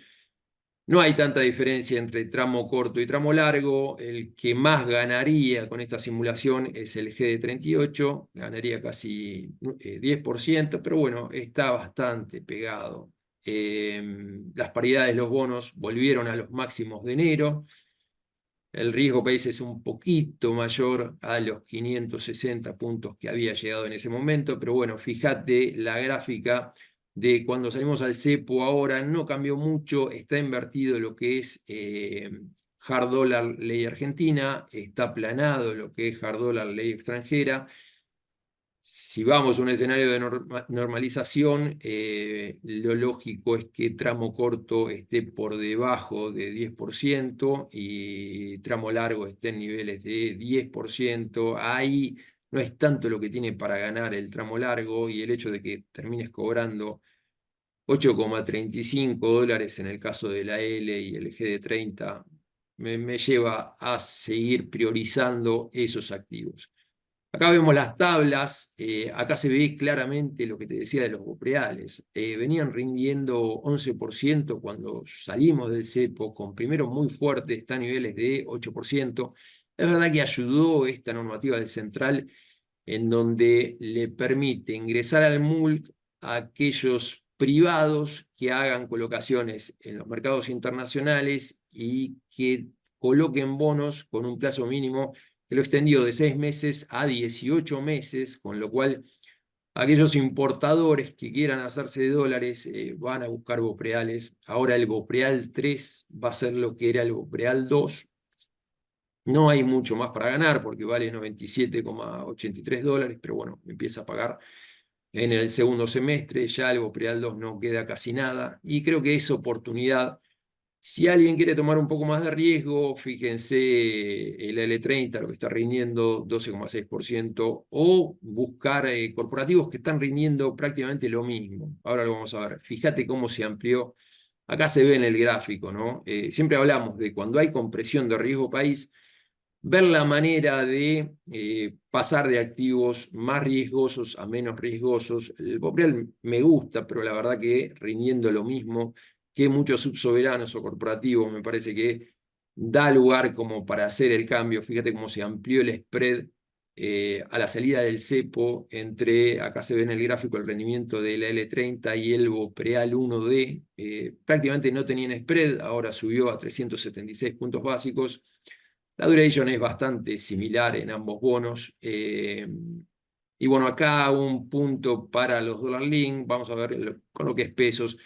no hay tanta diferencia entre tramo corto y tramo largo. El que más ganaría con esta simulación es el GD38, ganaría casi 10%, pero bueno, está bastante pegado. Las paridades de los bonos volvieron a los máximos de enero. El riesgo país es un poquito mayor a los 560 puntos que había llegado en ese momento, pero bueno, fíjate la gráfica de cuando salimos al cepo ahora, no cambió mucho, está invertido lo que es hard dollar ley argentina, está aplanado lo que es hard dollar ley extranjera. Si vamos a un escenario de normalización, lo lógico es que tramo corto esté por debajo de 10% y tramo largo esté en niveles de 10%. Ahí no es tanto lo que tiene para ganar el tramo largo, y el hecho de que termines cobrando 8,35 dólares en el caso de la L y el GD30 me lleva a seguir priorizando esos activos. Acá vemos las tablas, acá se ve claramente lo que te decía de los bopreales. Venían rindiendo 11% cuando salimos del cepo, con primero muy fuerte, está a niveles de 8%. Es verdad que ayudó esta normativa del Central, en donde le permite ingresar al MULC a aquellos privados que hagan colocaciones en los mercados internacionales y que coloquen bonos con un plazo mínimo que lo extendió de 6 meses a 18 meses, con lo cual aquellos importadores que quieran hacerse de dólares van a buscar bopreales. Ahora el bopreal 3 va a ser lo que era el bopreal 2. No hay mucho más para ganar porque vale 97,83 dólares, pero bueno, empieza a pagar en el segundo semestre. Ya el bopreal 2 no queda casi nada y creo que es oportunidad. Si alguien quiere tomar un poco más de riesgo, fíjense el L30, lo que está rindiendo 12,6%, o buscar corporativos que están rindiendo prácticamente lo mismo. Ahora lo vamos a ver. Fíjate cómo se amplió. Acá se ve en el gráfico, ¿no? Siempre hablamos de cuando hay compresión de riesgo país, ver la manera de pasar de activos más riesgosos a menos riesgosos. El bopreal me gusta, pero la verdad que rindiendo lo mismo que muchos subsoberanos o corporativos, me parece que da lugar como para hacer el cambio. Fíjate cómo se amplió el spread a la salida del cepo entre, acá se ve en el gráfico el rendimiento de la L30 y el bopreal 1D. Prácticamente no tenían spread, ahora subió a 376 puntos básicos. La duration es bastante similar en ambos bonos. Y bueno, acá un punto para los dólar link. Vamos a ver con lo que es pesos.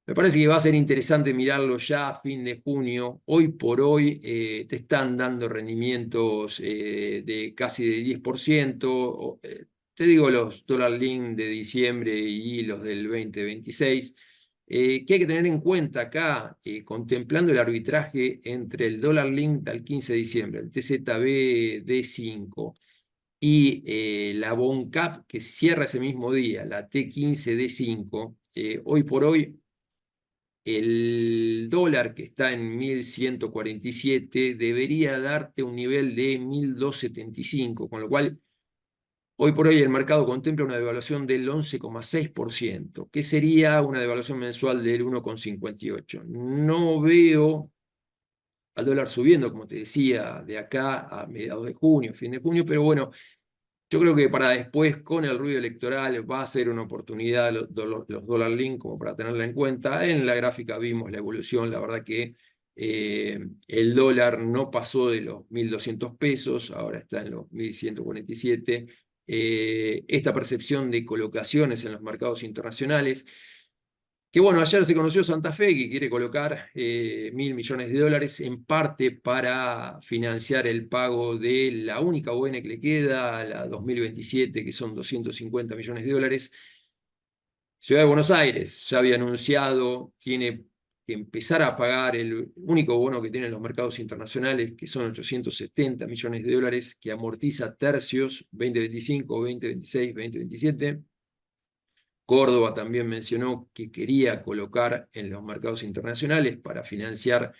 Me parece que va a ser interesante mirarlo ya a fin de junio. Hoy por hoy te están dando rendimientos de casi de 10%. Te digo los dólar link de diciembre y los del 2026. Que hay que tener en cuenta acá, contemplando el arbitraje entre el dólar link al 15 de diciembre, el TZB D5, y la BONCAP que cierra ese mismo día, la T15 D5. Hoy por hoy el dólar, que está en 1.147, debería darte un nivel de 1.275, con lo cual hoy por hoy el mercado contempla una devaluación del 11,6%, que sería una devaluación mensual del 1,58. No veo al dólar subiendo, como te decía, de acá a mediados de junio, fin de junio, pero bueno, yo creo que para después, con el ruido electoral, va a ser una oportunidad los dólar link como para tenerla en cuenta. En la gráfica vimos la evolución, la verdad que el dólar no pasó de los 1.200 pesos, ahora está en los 1.147. Esta percepción de colocaciones en los mercados internacionales Que bueno, ayer se conoció Santa Fe, que quiere colocar $1.000 millones en parte para financiar el pago de la única ON que le queda, la 2027, que son $250 millones. Ciudad de Buenos Aires ya había anunciado, tiene que empezar a pagar el único bono que tienen los mercados internacionales, que son $870 millones, que amortiza tercios 2025, 2026, 2027. Córdoba también mencionó que quería colocar en los mercados internacionales para financiar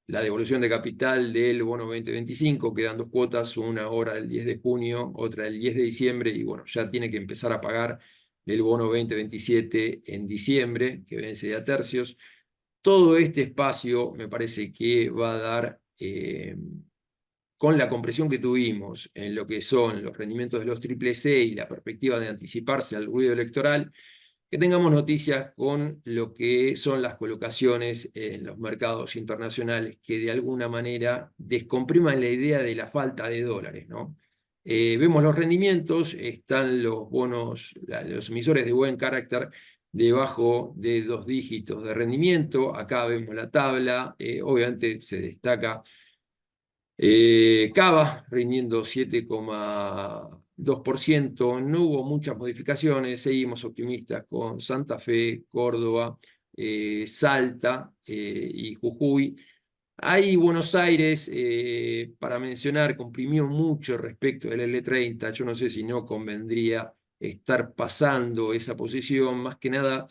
la devolución de capital del bono 2025, quedan 2 cuotas, una ahora el 10 de junio, otra el 10 de diciembre, y bueno, ya tiene que empezar a pagar el bono 2027 en diciembre, que vence a tercios. Todo este espacio me parece que va a dar, con la compresión que tuvimos en lo que son los rendimientos de los triple C y la perspectiva de anticiparse al ruido electoral, que tengamos noticias con lo que son las colocaciones en los mercados internacionales, que de alguna manera descompriman la idea de la falta de dólares, ¿no? Vemos los rendimientos, están los bonos, los emisores de buen carácter debajo de 2 dígitos de rendimiento. Acá vemos la tabla, obviamente se destaca Cava rindiendo 7,2%, no hubo muchas modificaciones, seguimos optimistas con Santa Fe, Córdoba, Salta y Jujuy. Ahí Buenos Aires, para mencionar, comprimió mucho respecto del L30, yo no sé si no convendría estar pasando esa posición, más que nada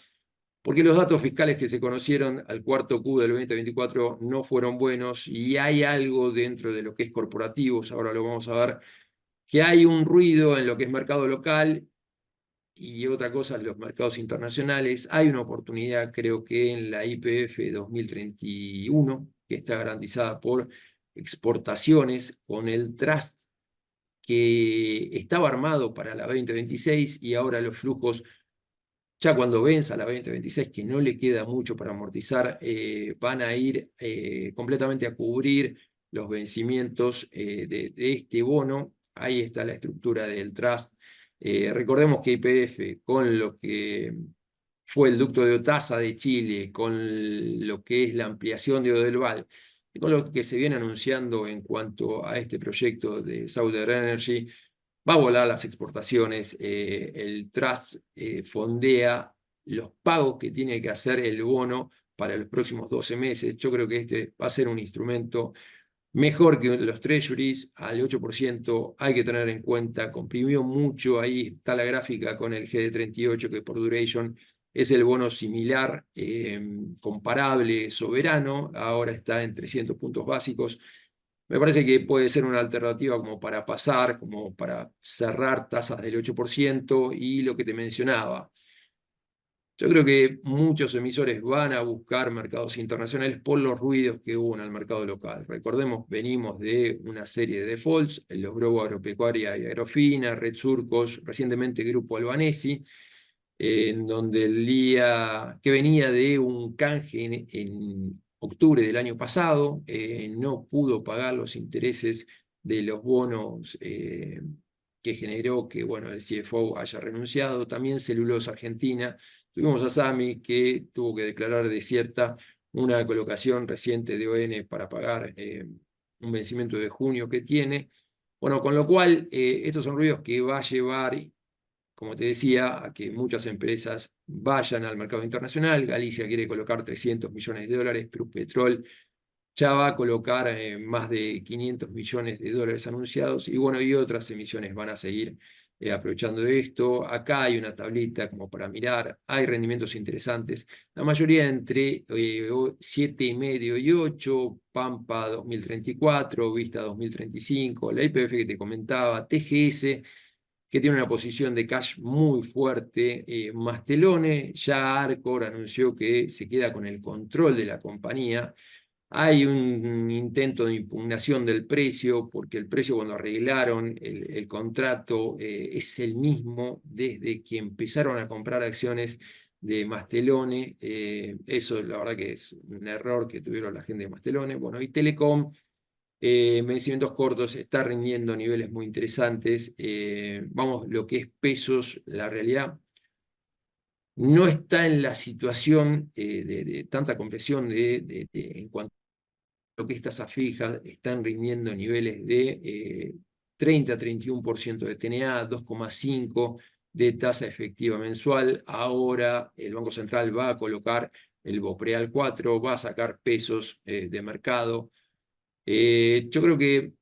porque los datos fiscales que se conocieron al cuarto Q del 2024 no fueron buenos y hay algo dentro de lo que es corporativos, ahora lo vamos a ver, que hay un ruido en lo que es mercado local y otra cosa en los mercados internacionales. Hay una oportunidad, creo que en la YPF 2031, que está garantizada por exportaciones con el trust que estaba armado para la 2026 y ahora los flujos ya cuando venza la 2026, que no le queda mucho para amortizar, van a ir completamente a cubrir los vencimientos de este bono. Ahí está la estructura del trust. Recordemos que YPF, con lo que fue el ducto de Otasa de Chile, con lo que es la ampliación de Odelval, y con lo que se viene anunciando en cuanto a este proyecto de Southern Energy, va a volar las exportaciones. El trust fondea los pagos que tiene que hacer el bono para los próximos 12 meses. Yo creo que este va a ser un instrumento mejor que los treasuries, al 8%. Hay que tener en cuenta, comprimió mucho, ahí está la gráfica con el GD38, que por duration es el bono similar, comparable, soberano, ahora está en 300 puntos básicos. Me parece que puede ser una alternativa como para pasar, como para cerrar tasas del 8% y lo que te mencionaba. Yo creo que muchos emisores van a buscar mercados internacionales por los ruidos que hubo en el mercado local. Recordemos, venimos de una serie de defaults, el Logró Agropecuaria y Agrofina, Red Surcos, recientemente Grupo Albanesi, en donde el día que venía de un canje en octubre del año pasado, no pudo pagar los intereses de los bonos que generó que bueno, el CFO haya renunciado. También Celulosa Argentina. Tuvimos a Sami, que tuvo que declarar desierta una colocación reciente de ON para pagar un vencimiento de junio que tiene. Bueno, con lo cual, estos son ruidos que va a llevar, como te decía, a que muchas empresas vayan al mercado internacional. Galicia quiere colocar $300 millones, Pluspetrol ya va a colocar más de $500 millones anunciados, y bueno, y otras emisiones van a seguir aprovechando de esto. Acá hay una tablita como para mirar, hay rendimientos interesantes, la mayoría entre 7,5 y 8, Pampa 2034, Vista 2035, la YPF que te comentaba, TGS, que tiene una posición de cash muy fuerte, Mastelone, ya Arcor anunció que se queda con el control de la compañía. Hay un intento de impugnación del precio, porque el precio cuando arreglaron el contrato es el mismo desde que empezaron a comprar acciones de Mastelone. Eso la verdad que es un error que tuvieron la gente de Mastelone. Bueno, y Telecom, vencimientos cortos, está rindiendo niveles muy interesantes. Vamos, lo que es pesos, la realidad no está en la situación de tanta compresión en cuanto a lo que es tasa fija, están rindiendo niveles de 30-31% de TNA, 2,5% de tasa efectiva mensual. Ahora el Banco Central va a colocar el BOPREAL 4, va a sacar pesos de mercado. Yo creo que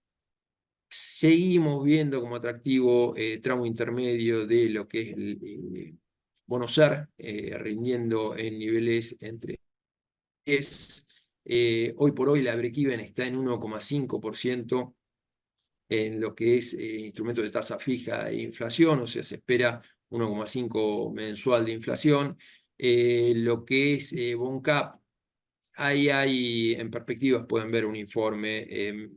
seguimos viendo como atractivo tramo intermedio de lo que es el bono SER, rindiendo en niveles entre 10. Hoy por hoy la break-even está en 1,5% en lo que es instrumento de tasa fija e inflación, o sea, se espera 1,5 mensual de inflación. Lo que es BondCap, ahí hay, en perspectivas pueden ver un informe.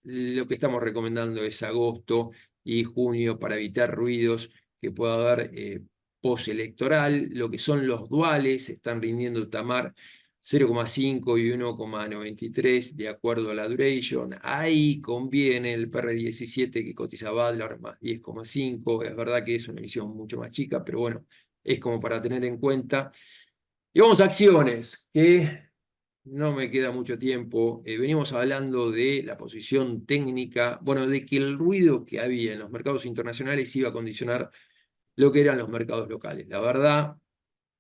Lo que estamos recomendando es agosto y junio para evitar ruidos que pueda haber postelectoral. Lo que son los duales están rindiendo Tamar 0,5 y 1,93 de acuerdo a la duration. Ahí conviene el PR17 que cotiza Badlar más 10,5. Es verdad que es una emisión mucho más chica, pero bueno, es como para tener en cuenta. Y vamos a acciones, que no me queda mucho tiempo. Venimos hablando de la posición técnica, bueno, de que el ruido que había en los mercados internacionales iba a condicionar lo que eran los mercados locales. La verdad,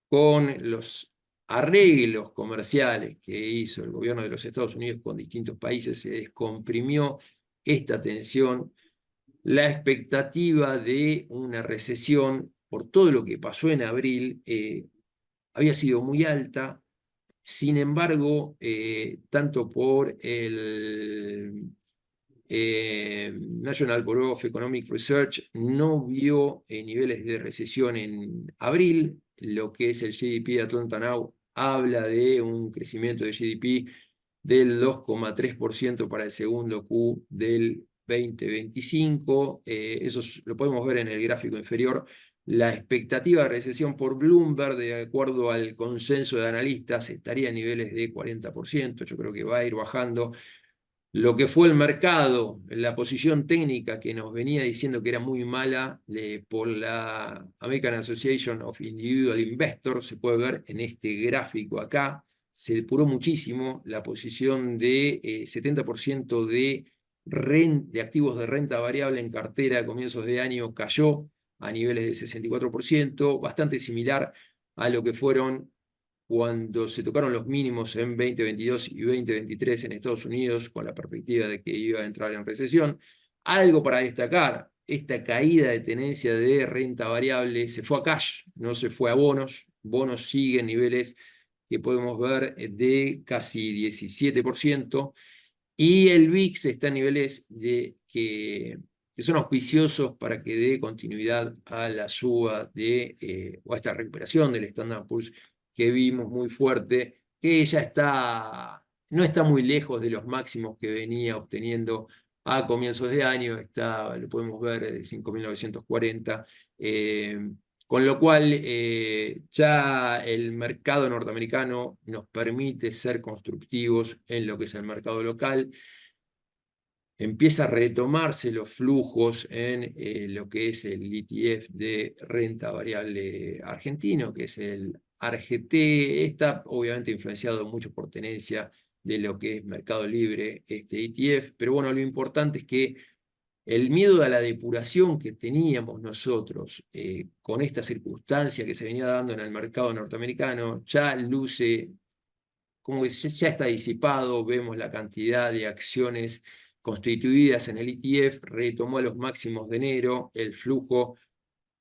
con los arreglos comerciales que hizo el gobierno de los Estados Unidos con distintos países, se descomprimió esta tensión. La expectativa de una recesión, por todo lo que pasó en abril, había sido muy alta. Sin embargo, tanto por el National Bureau of Economic Research no vio niveles de recesión en abril. Lo que es el GDP de Atlanta Now habla de un crecimiento de GDP del 2,3% para el segundo Q del 2025. Eso lo podemos ver en el gráfico inferior. La expectativa de recesión por Bloomberg, de acuerdo al consenso de analistas, estaría a niveles de 40%. Yo creo que va a ir bajando. Lo que fue el mercado, la posición técnica que nos venía diciendo que era muy mala por la American Association of Individual Investors, se puede ver en este gráfico acá. Se depuró muchísimo la posición de 70% de activos de renta variable en cartera a comienzos de año cayó a niveles de 64%, bastante similar a lo que fueron cuando se tocaron los mínimos en 2022 y 2023 en Estados Unidos, con la perspectiva de que iba a entrar en recesión. Algo para destacar, esta caída de tenencia de renta variable se fue a cash, no se fue a bonos. Bonos siguen niveles que podemos ver de casi 17%, y el VIX está en niveles que son auspiciosos para que dé continuidad a la suba o a esta recuperación del Standard & Poor's que vimos muy fuerte, que ya no está muy lejos de los máximos que venía obteniendo a comienzos de año. Lo podemos ver, 5.940. Con lo cual, ya el mercado norteamericano nos permite ser constructivos en lo que es el mercado local. Empieza a retomarse los flujos en lo que es el ETF de renta variable argentino, que es el ARGT. Está obviamente influenciado mucho por tenencia de lo que es Mercado Libre, este ETF, pero bueno, lo importante es que el miedo a la depuración que teníamos nosotros con esta circunstancia que se venía dando en el mercado norteamericano ya luce como que ya está disipado. Vemos la cantidad de acciones constituidas en el ETF, retomó a los máximos de enero, el flujo,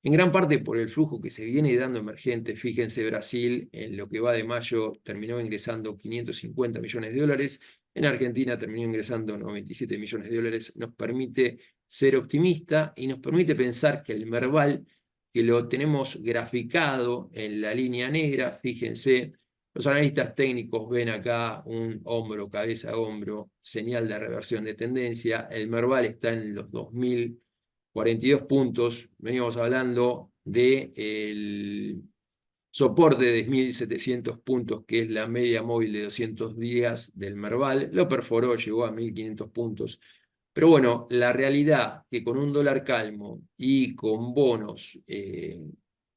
en gran parte por el flujo que se viene dando emergente. Fíjense, Brasil en lo que va de mayo terminó ingresando 550 millones de dólares, en Argentina terminó ingresando 97 millones de dólares. Nos permite ser optimista y nos permite pensar que el Merval, que lo tenemos graficado en la línea negra, fíjense, los analistas técnicos ven acá un hombro, cabeza, hombro, señal de reversión de tendencia. El Merval está en los 2042 puntos. Veníamos hablando del soporte de 1.700 puntos, que es la media móvil de 200 días del Merval. Lo perforó, llegó a 1.500 puntos. Pero bueno, la realidad que con un dólar calmo y con bonos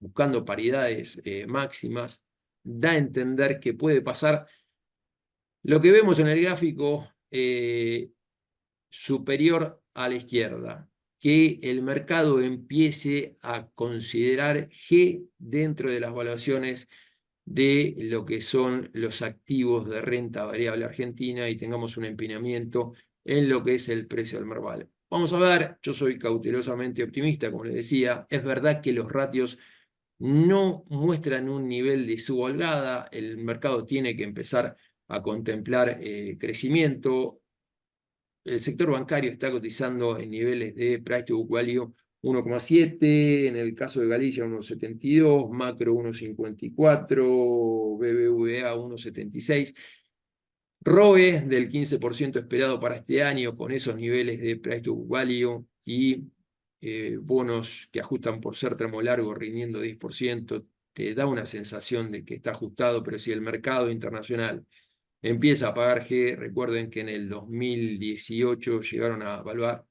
buscando paridades máximas, da a entender que puede pasar lo que vemos en el gráfico superior a la izquierda, que el mercado empiece a considerar G dentro de las evaluaciones de lo que son los activos de renta variable argentina y tengamos un empeñamiento en lo que es el precio del Merval. Vamos a ver, yo soy cautelosamente optimista, como les decía, es verdad que los ratios no muestran un nivel de subholgada, el mercado tiene que empezar a contemplar crecimiento. El sector bancario está cotizando en niveles de price to book value 1,7, en el caso de Galicia 1,72, Macro 1,54, BBVA 1,76. ROE del 15% esperado para este año con esos niveles de price to book value y bonos que ajustan por ser tramo largo rindiendo 10%, te da una sensación de que está ajustado, pero si el mercado internacional empieza a pagar G, recuerden que en el 2018 llegaron a valer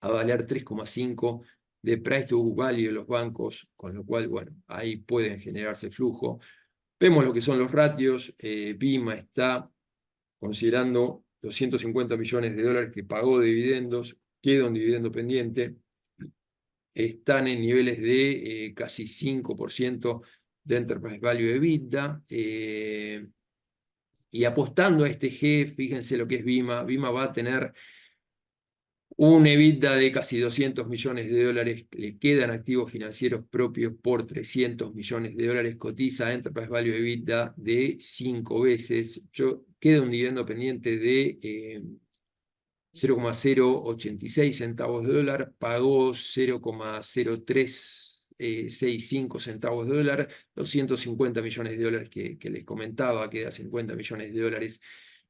3,5 de price to book value de los bancos, con lo cual, bueno, ahí pueden generarse flujo. Vemos lo que son los ratios, Bima está considerando los 150 millones de dólares que pagó de dividendos, queda un dividendo pendiente, están en niveles de casi 5% de Enterprise Value EBITDA, y apostando a este G, fíjense lo que es Bima, Bima va a tener un EBITDA de casi 200 millones de dólares, le quedan activos financieros propios por 300 millones de dólares, cotiza Enterprise Value EBITDA de 5 veces, queda un dividendo pendiente de 0,086 centavos de dólar, pagó 0,0365 centavos de dólar, los 150 millones de dólares que les comentaba, queda 50 millones de dólares.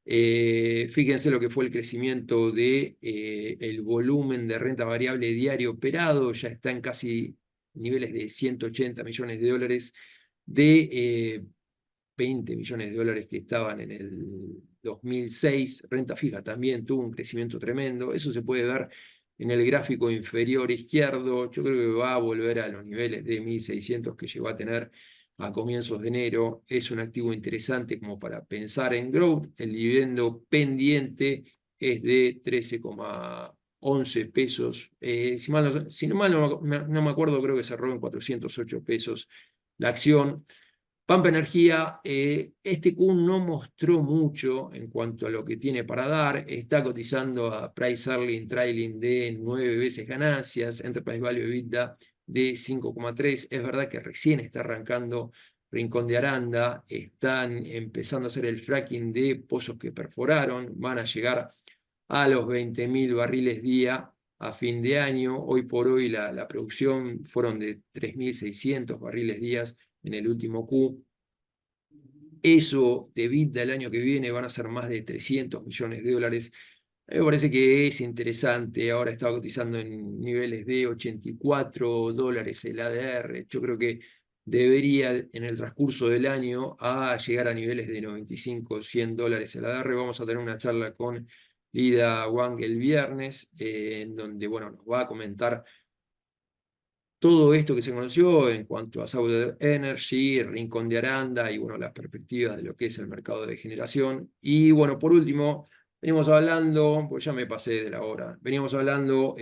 Fíjense lo que fue el crecimiento de el volumen de renta variable diario operado, ya está en casi niveles de 180 millones de dólares, de 20 millones de dólares que estaban en el 2006, renta fija también tuvo un crecimiento tremendo, eso se puede ver en el gráfico inferior izquierdo, yo creo que va a volver a los niveles de 1.600 que llegó a tener a comienzos de enero, es un activo interesante como para pensar en growth, el dividendo pendiente es de 13,11 pesos, si mal no me acuerdo, creo que cerró en 408 pesos la acción. Pampa Energía, este Q no mostró mucho en cuanto a lo que tiene para dar, está cotizando a Price Earning Trailing de 9 veces ganancias, Enterprise Value EBITDA de 5,3, es verdad que recién está arrancando Rincón de Aranda, están empezando a hacer el fracking de pozos que perforaron, van a llegar a los 20.000 barriles día a fin de año, hoy por hoy la producción fueron de 3.600 barriles días en el último Q. Eso de EBITDA el año que viene van a ser más de 300 millones de dólares. A mí me parece que es interesante. Ahora está cotizando en niveles de 84 dólares el ADR. Yo creo que debería en el transcurso del año a llegar a niveles de 95, 100 dólares el ADR. Vamos a tener una charla con Lida Wang el viernes, en donde bueno, nos va a comentar todo esto que se conoció en cuanto a Southern Energy, Rincón de Aranda y bueno, las perspectivas de lo que es el mercado de generación. Y bueno, por último, venimos hablando, pues ya me pasé de la hora, veníamos hablando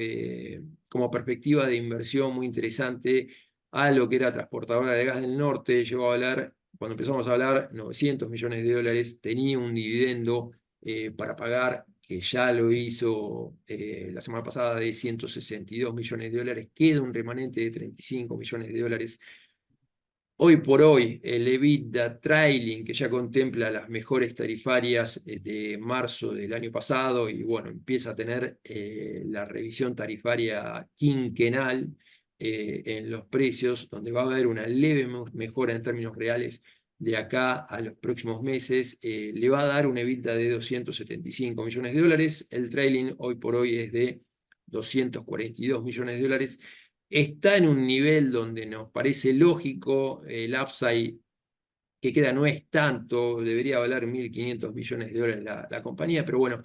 como perspectiva de inversión muy interesante a lo que era transportadora de gas del norte, llegó a hablar, cuando empezamos a hablar, 900 millones de dólares, tenía un dividendo para pagar, que ya lo hizo la semana pasada de 162 millones de dólares, queda un remanente de 35 millones de dólares. Hoy por hoy, el EBITDA trailing, que ya contempla las mejores tarifarias de marzo del año pasado, y bueno, empieza a tener la revisión tarifaria quinquenal en los precios, donde va a haber una leve mejora en términos reales de acá a los próximos meses, le va a dar un EBITDA de 275 millones de dólares. El trailing hoy por hoy es de 242 millones de dólares. Está en un nivel donde nos parece lógico, el upside que queda no es tanto, debería valer 1.500 millones de dólares la compañía, pero bueno,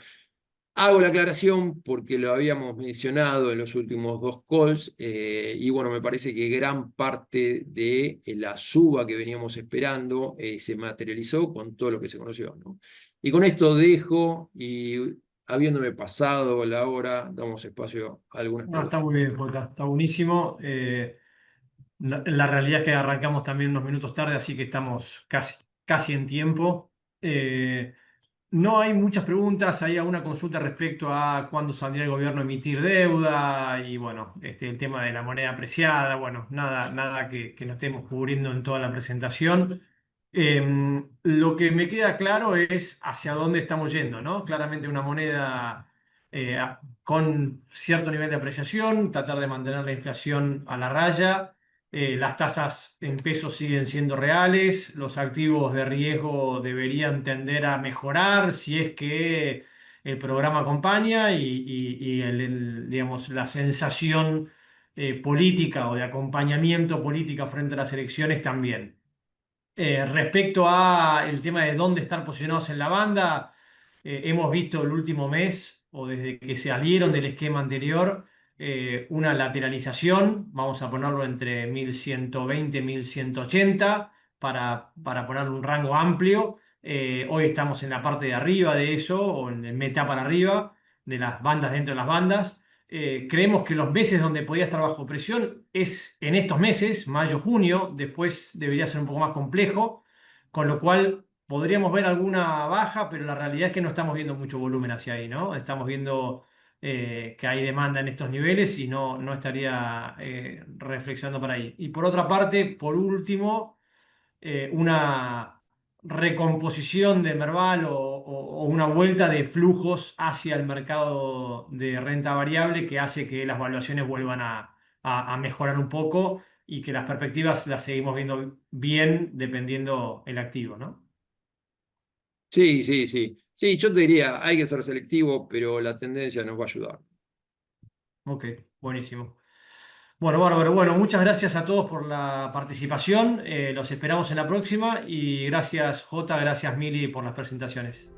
Hago la aclaración porque lo habíamos mencionado en los últimos dos calls y bueno, me parece que gran parte de la suba que veníamos esperando se materializó con todo lo que se conoció, ¿no? Y con esto dejo y habiéndome pasado la hora, damos espacio a algunas No, está preguntas. muy bien, Jota, está buenísimo. La realidad es que arrancamos también unos minutos tarde, así que estamos casi en tiempo. Eh, no hay muchas preguntas, hay alguna consulta respecto a cuándo saldría el gobierno a emitir deuda y bueno, el tema de la moneda apreciada, bueno, nada que no estemos cubriendo en toda la presentación. Lo que me queda claro es hacia dónde estamos yendo, ¿no? Claramente una moneda con cierto nivel de apreciación, tratar de mantener la inflación a la raya. Las tasas en pesos siguen siendo reales, los activos de riesgo deberían tender a mejorar si es que el programa acompaña y digamos, la sensación política o de acompañamiento política frente a las elecciones también. Respecto a el tema de dónde estar posicionados en la banda, hemos visto el último mes o desde que se salieron del esquema anterior una lateralización, vamos a ponerlo entre 1120 1180 para ponerle un rango amplio. Hoy estamos en la parte de arriba de eso o en el meta para arriba de las bandas dentro de las bandas. Creemos que los meses donde podía estar bajo presión es en estos meses, mayo, junio, después debería ser un poco más complejo, con lo cual podríamos ver alguna baja, pero la realidad es que no estamos viendo mucho volumen hacia ahí, ¿no? Estamos viendo que hay demanda en estos niveles y no estaría reflexionando para ahí. Y por otra parte, por último, una recomposición de Merval o una vuelta de flujos hacia el mercado de renta variable que hace que las valuaciones vuelvan a mejorar un poco y que las perspectivas las seguimos viendo bien dependiendo el activo, ¿no? Sí, sí, sí. Sí, yo te diría, hay que ser selectivo, pero la tendencia nos va a ayudar. Ok, buenísimo. Bueno, bárbaro. Bueno, muchas gracias a todos por la participación. Los esperamos en la próxima y gracias Jota, gracias Mili por las presentaciones.